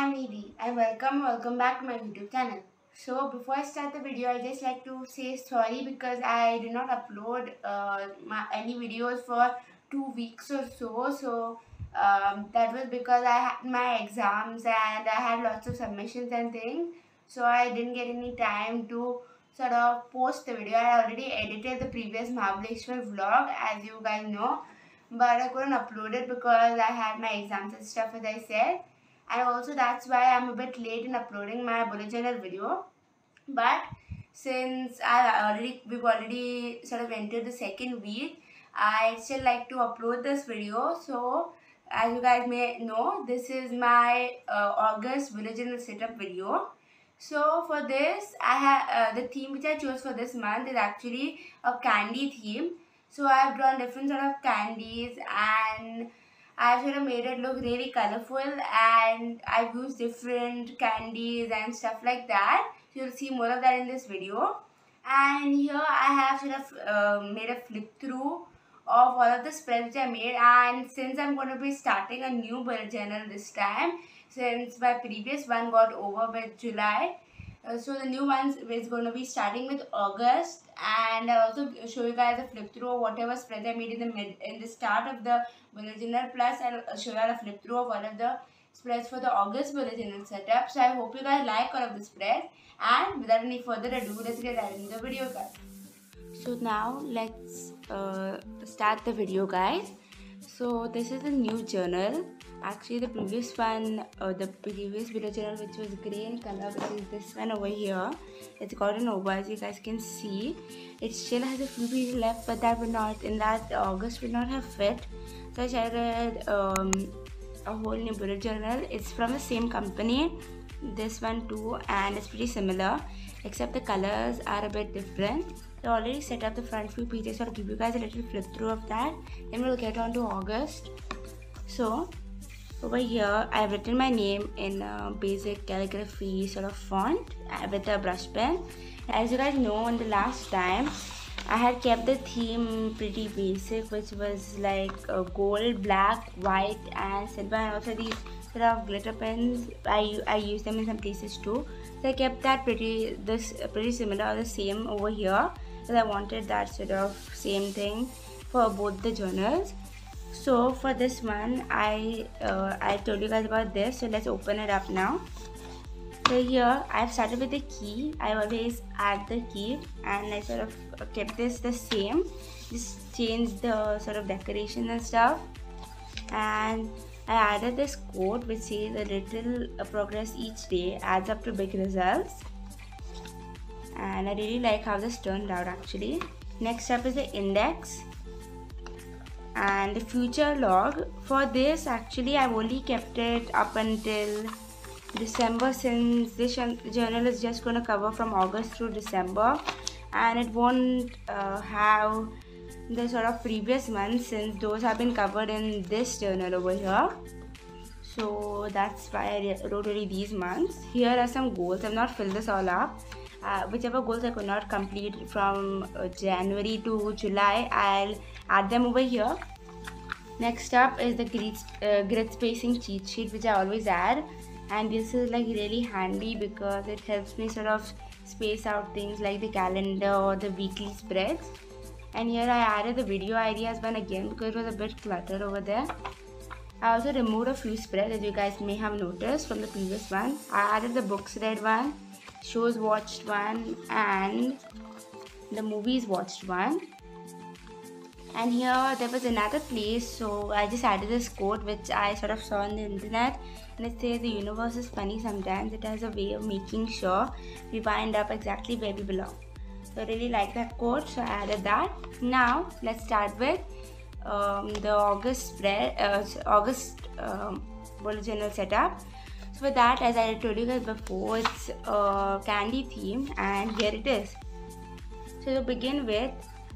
I'm Edie and welcome back to my YouTube channel. So before I start the video, I just like to say sorry because I did not upload any videos for 2 weeks or so. That was because I had my exams and I had lots of submissions and things. So I didn't get any time to sort of post the video. I already edited the previous Mahabaleshwar vlog, as you guys know, but I couldn't upload it because I had my exams and stuff, as I said. And also that's why I'm a bit late in uploading my bullet journal video. But since we've already sort of entered the second week, I still like to upload this video. So as you guys may know, this is my August bullet journal setup video. So for this, I have the theme which I chose for this month is actually a candy theme. So I've drawn different sort of candies and I've sort of made it look really colorful, and I've used different candies and stuff like that. So you'll see more of that in this video. And here I have sort of made a flip through of all of the spreads which I made. And since I'm going to be starting a new bullet journal this time, since my previous one got over with July, so the new one is going to be starting with August, and I'll also show you guys a flip through of whatever spreads I made in the start of the bullet journal. Plus I'll show you a flip through of all of the spreads for the August bullet journal setup. So I hope you guys like all of the spreads, and without any further ado, let's get right into the video, guys. So now let's start the video, guys. So this is a new journal. Actually, the previous one, the previous bullet journal, which was grey in color, which is this one over here, it's gotten over, as you guys can see. It still has a few pages left, but that would not, in that August, would not have fit. So I started a whole new bullet journal. It's from the same company, this one too, and it's pretty similar, except the colors are a bit different. So I already set up the front few pages, so I'll give you guys a little flip through of that. Then we'll get on to August. So over here, I've written my name in a basic calligraphy sort of font with a brush pen. As you guys know, in the last time, I had kept the theme pretty basic, which was like gold, black, white and silver, and also these sort of glitter pens. I use them in some places too. So I kept that pretty similar or the same over here, because I wanted that sort of same thing for both the journals. So for this one, I told you guys about this, so let's open it up now. So here I've started with the key. I always add the key, and I sort of kept this the same, just changed the sort of decoration and stuff. And I added this quote which says a little progress each day adds up to big results. And I really like how this turned out actually. Next up is the index and the future log. For this, actually I've only kept it up until December, since this journal is just going to cover from August through December, and it won't have the sort of previous months, since those have been covered in this journal over here. So that's why I wrote only these months. Here are some goals. I've not filled this all up. Whichever goals I could not complete from January to July, I'll add them over here. Next up is the grid spacing cheat sheet, which I always add, and this is like really handy because it helps me sort of space out things like the calendar or the weekly spreads. And here I added the video ideas one again because it was a bit cluttered over there. I also removed a few spreads, as you guys may have noticed from the previous one. I added the books read one, shows watched one, and the movies watched one. And here there was another place, so I just added this quote which I sort of saw on the internet, and it says the universe is funny sometimes. It has a way of making sure we wind up exactly where we belong. So I really like that quote, so I added that. Now let's start with the August bullet journal setup. So for that, as I told you guys before, it's a candy theme, and here it is. So to begin with,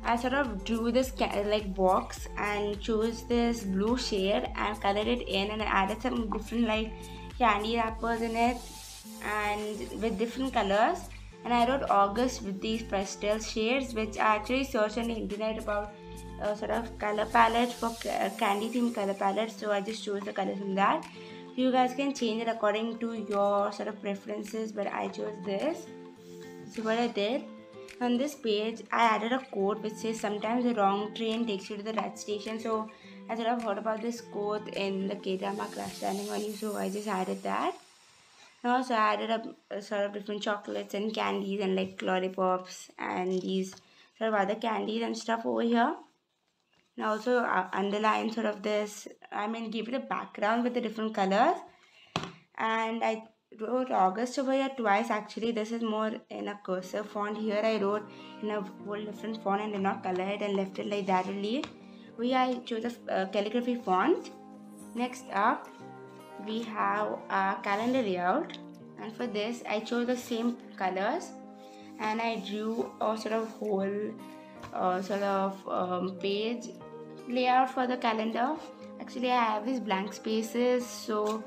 I sort of drew this like box and chose this blue shade and colored it in, and I added some different like candy wrappers in it and with different colors. And I wrote August with these pastel shades, which I actually searched on the internet about sort of color palette for candy themed color palette, so I just chose the colors from that. You guys can change it according to your sort of preferences, but I chose this. So what I did, on this page I added a quote which says sometimes the wrong train takes you to the right station. So I sort of heard about this quote in the K-drama Crash Landing on You, so I just added that. And also I added a sort of different chocolates and candies and like lollipops and these sort of other candies and stuff over here. And also underline sort of this, give it a background with the different colors. And I wrote August over here twice actually. This is more in a cursive font. Here I wrote in a whole different font and did not color it and left it like that only. We I chose a calligraphy font. Next up we have a calendar layout, and for this I chose the same colors and I drew a sort of whole page layout for the calendar. Actually I have these blank spaces, so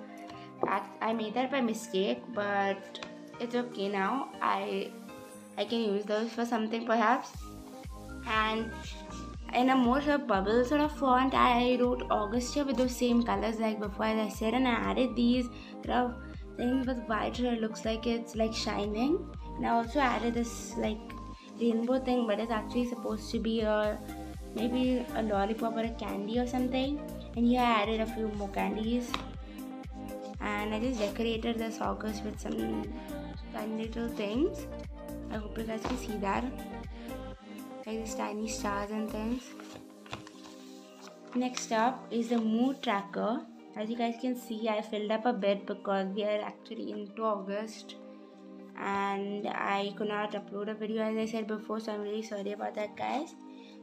I made that by mistake, but it's okay now. I can use those for something perhaps. And in a more sort of bubble sort of font, I wrote August here with those same colors like before, as I said, and I added these sort of things with white so it looks like it's like shining. And I also added this like rainbow thing, but it's actually supposed to be maybe a lollipop or a candy or something. And here I added a few more candies. And I just decorated this August with some tiny little things. I hope you guys can see that, like these tiny stars and things. Next up is the mood tracker. As you guys can see, I filled up a bit because we are actually into August and I could not upload a video as I said before, so I'm really sorry about that, guys.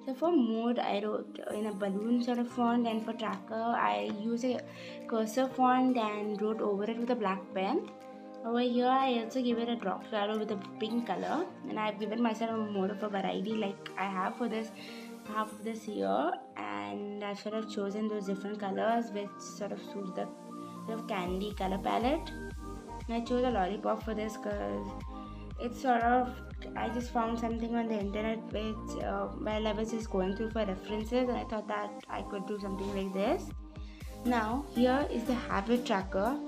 So for mood, I wrote in a balloon sort of font, and for tracker, I used a cursor font and wrote over it with a black pen. Over here, I also give it a drop shadow with a pink color, and I've given myself more of a variety like I have for this half of this year, and I've sort of chosen those different colors which sort of suit the sort of candy color palette. And I chose a lollipop for this because it's sort of, I just found something on the internet which while I was just going through for references, and I thought that I could do something like this. Now here is the habit tracker.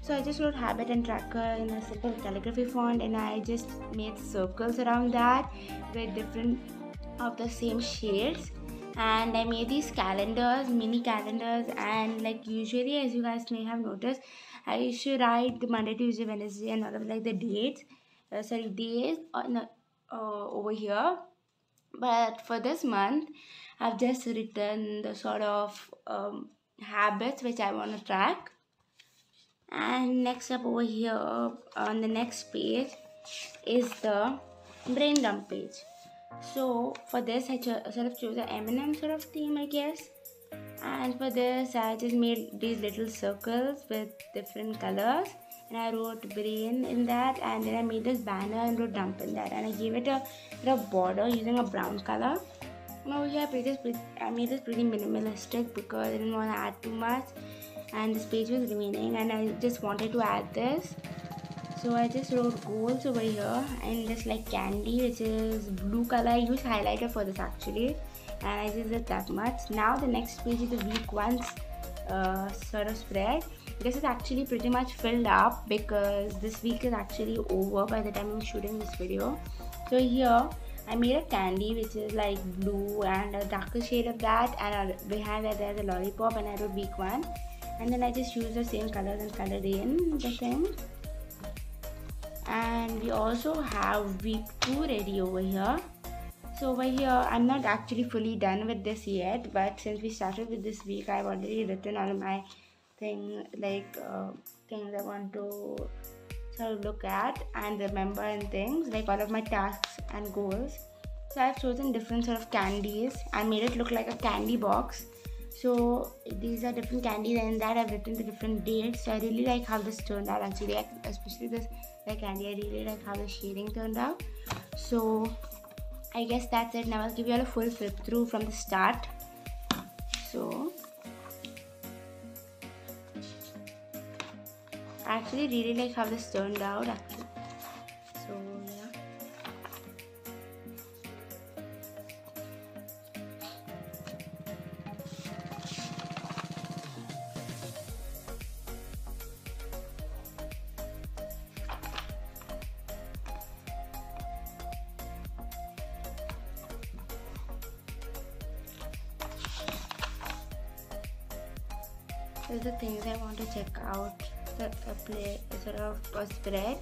So I just wrote habit and tracker in a simple calligraphy font, and I just made circles around that with different of the same shades. And I made these calendars, mini calendars, and like usually, as you guys may have noticed, I used to write the Monday, Tuesday, Wednesday and all of like the dates. Days on over here, but for this month I've just written the sort of habits which I want to track. And next up over here on the next page is the brain dump page. So for this I sort of chose an M&M sort of theme, I guess. And for this I just made these little circles with different colors, and I wrote brain in that, and then I made this banner and wrote dump in that, and I gave it a sort of border using a brown color. And over here I made this pretty minimalistic because I didn't want to add too much and this page was remaining and I just wanted to add this. So I just wrote goals over here and this like candy which is blue color. I used highlighter for this actually, and I just did that much. Now the next page is the week 1's sort of spread. This is actually pretty much filled up because this week is actually over by the time I'm shooting this video. So here I made a candy which is like blue and a darker shade of that, and behind that there's a lollipop, and I wrote week 1, and then I just used the same colors and colored in the thing. And we also have week 2 ready over here. So over here I'm not actually fully done with this yet, but since we started with this week I've already written all of my things I want to sort of look at and remember, and things like all of my tasks and goals. So I've chosen different sort of candies and made it look like a candy box. So these are different candies, and in that I've written the different dates. So I really like how this turned out actually, especially this candy. I really like how the shading turned out. So I guess that's it. Now I'll give you all a full flip through from the start. So I actually really like how this turned out actually. So yeah. So the things I want to check out, the sort of a spread.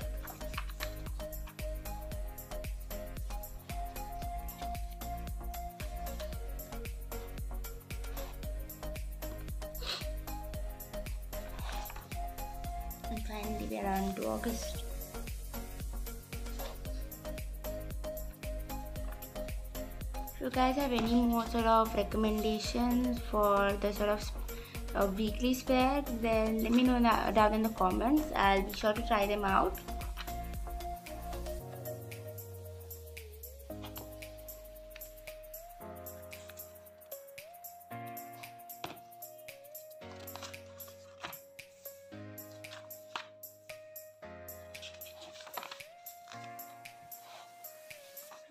And finally we are on to August. If you guys have any more sort of recommendations for the sort of weekly spreads, then let me know down in the comments. I'll be sure to try them out.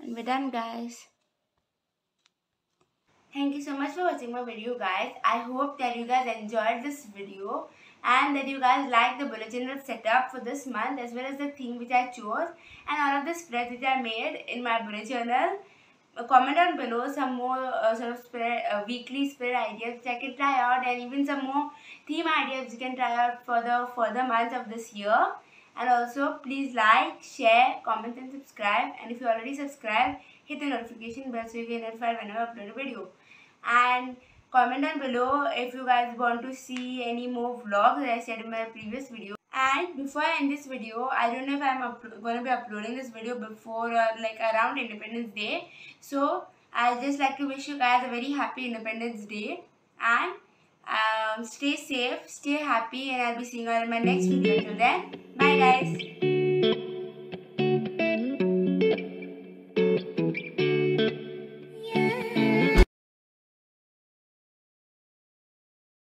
And we're done, guys. Thank you so much for watching my video, guys. I hope that you guys enjoyed this video and that you guys like the bullet journal setup for this month, as well as the theme which I chose and all of the spreads which I made in my bullet journal. Comment down below some more sort of weekly spread ideas which I can try out, and even some more theme ideas you can try out for the further months of this year. And also please like, share, comment and subscribe. And if you already subscribed, hit the notification bell so you get notified whenever I upload a video. And comment down below if you guys want to see any more vlogs that I said in my previous video. And before I end this video, I don't know if I'm going to be uploading this video before like around Independence Day. So I just like to wish you guys a very happy Independence Day. And stay safe, stay happy, and I'll be seeing you all in my next video. Until then, bye guys.